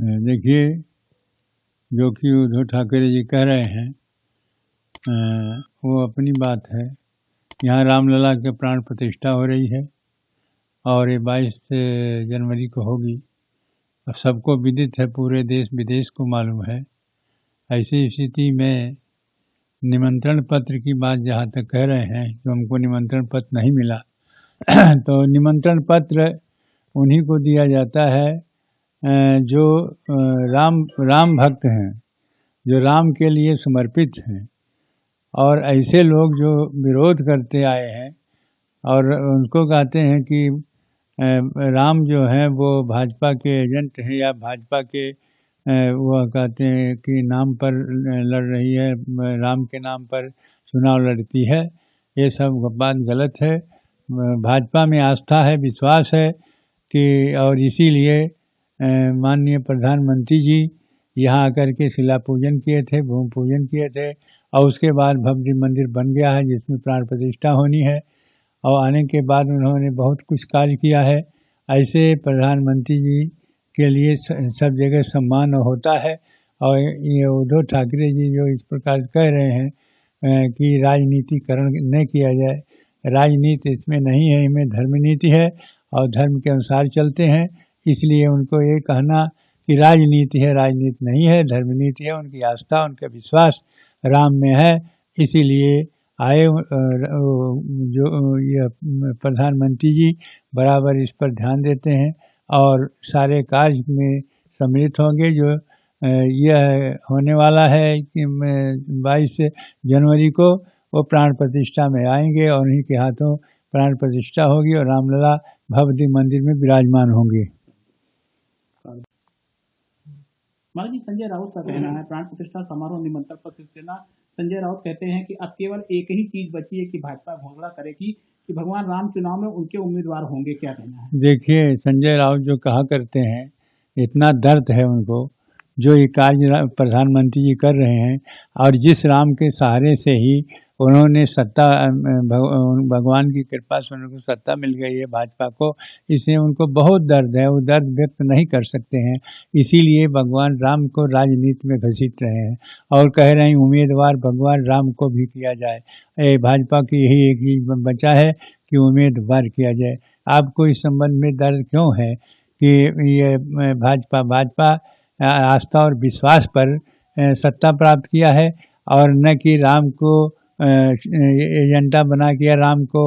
देखिए, जो कि उद्धव ठाकरे जी कह रहे हैं वो अपनी बात है। यहाँ रामलला के प्राण प्रतिष्ठा हो रही है और ये 22 जनवरी को होगी। अब सबको विदित है, पूरे देश विदेश को मालूम है। ऐसी स्थिति में निमंत्रण पत्र की बात जहाँ तक कह रहे हैं कि हमको निमंत्रण पत्र नहीं मिला तो निमंत्रण पत्र उन्हीं को दिया जाता है जो राम भक्त हैं, जो राम के लिए समर्पित हैं। और ऐसे लोग जो विरोध करते आए हैं और उनको कहते हैं कि राम जो हैं वो भाजपा के एजेंट हैं या भाजपा के वो कहते हैं कि नाम पर लड़ रही है, राम के नाम पर चुनाव लड़ती है। ये सब बात गलत है। भाजपा में आस्था है, विश्वास है कि और इसीलिए माननीय प्रधानमंत्री जी यहाँ आकर के शिला पूजन किए थे, भूमि पूजन किए थे और उसके बाद भव्य मंदिर बन गया है जिसमें प्राण प्रतिष्ठा होनी है। और आने के बाद उन्होंने बहुत कुछ कार्य किया है। ऐसे प्रधानमंत्री जी के लिए सब जगह सम्मान होता है। और ये उद्धव ठाकरे जी जो इस प्रकार कह रहे हैं कि राजनीतिकरण न किया जाए, राजनीति इसमें नहीं है, इनमें धर्म नीति है और धर्म के अनुसार चलते हैं। इसलिए उनको ये कहना कि राजनीति है, राजनीति नहीं है, धर्म नीति है। उनकी आस्था, उनका विश्वास राम में है। इसीलिए आए जो ये प्रधानमंत्री जी बराबर इस पर ध्यान देते हैं और सारे कार्य में सम्मिलित होंगे। जो यह होने वाला है कि 22 जनवरी को वो प्राण प्रतिष्ठा में आएंगे और उन्हीं के हाथों प्राण प्रतिष्ठा होगी और रामलला भव्य मंदिर में विराजमान होंगे। महाराज जी, संजय राउत का कहना है प्राण प्रतिष्ठा समारोह निमंत्रण पत्र देना। संजय राउत कहते हैं कि अब केवल एक ही चीज बची है कि भाजपा घोषणा करेगी कि भगवान राम चुनाव में उनके उम्मीदवार होंगे। क्या कहना है? देखिए, संजय राउत जो कहा करते हैं, इतना दर्द है उनको जो ये कार्य प्रधानमंत्री जी कर रहे हैं और जिस राम के सहारे से ही उन्होंने सत्ता, भगवान की कृपा से उनको सत्ता मिल गई है भाजपा को, इससे उनको बहुत दर्द है। वो दर्द व्यक्त नहीं कर सकते हैं, इसीलिए भगवान राम को राजनीति में घसीट रहे हैं और कह रहे हैं उम्मीदवार भगवान राम को भी किया जाए। भाजपा की यही एक ही बचा है कि उम्मीदवार किया जाए। आपको इस संबंध में दर्द क्यों है कि ये भाजपा आस्था और विश्वास पर सत्ता प्राप्त किया है और न कि राम को एजेंडा बना के या राम को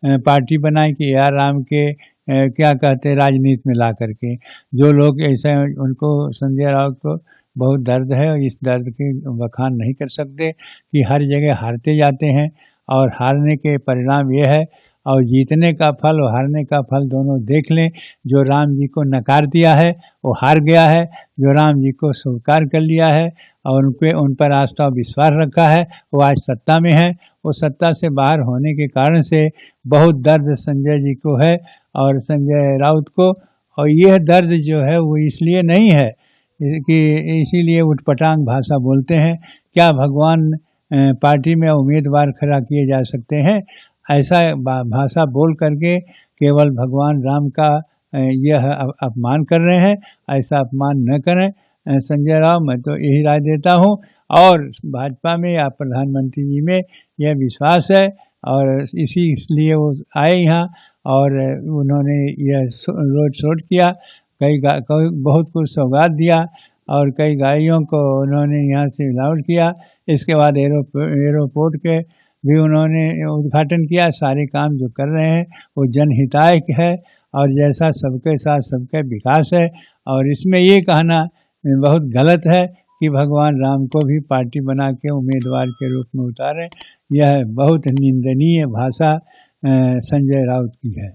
पार्टी बनाए कि या राम के क्या कहते हैं राजनीति में ला करके। जो लोग ऐसा, उनको संजय राउत को बहुत दर्द है और इस दर्द के बखान नहीं कर सकते कि हर जगह हारते जाते हैं और हारने के परिणाम ये है और जीतने का फल और हारने का फल दोनों देख लें। जो राम जी को नकार दिया है वो हार गया है, जो राम जी को स्वीकार कर लिया है और उन पर आस्था और विश्वास रखा है वो आज सत्ता में है। वो सत्ता से बाहर होने के कारण से बहुत दर्द संजय जी को है और संजय राउत को। और यह दर्द जो है वो इसलिए नहीं है कि इसीलिए उटपटांग भाषा बोलते हैं। क्या भगवान पार्टी में उम्मीदवार खड़ा किए जा सकते हैं? ऐसा भाषा बोल करके केवल भगवान राम का यह अपमान कर रहे हैं। ऐसा अपमान न करें संजय राउत, मैं तो यही राय देता हूं। और भाजपा में या प्रधानमंत्री जी में यह विश्वास है और इसलिए वो आए यहाँ और उन्होंने यह रोड शो किया, कई बहुत कुछ सौगात दिया और कई गाड़ियों को उन्होंने यहाँ से अलाउड किया। इसके बाद एयरपोर्ट के भी उन्होंने उद्घाटन किया। सारे काम जो कर रहे हैं वो जनहितायक है और जैसा सबके साथ सबका विकास है। और इसमें ये कहना बहुत गलत है कि भगवान राम को भी पार्टी बना के उम्मीदवार के रूप में उतारें। यह बहुत निंदनीय भाषा संजय राउत की है।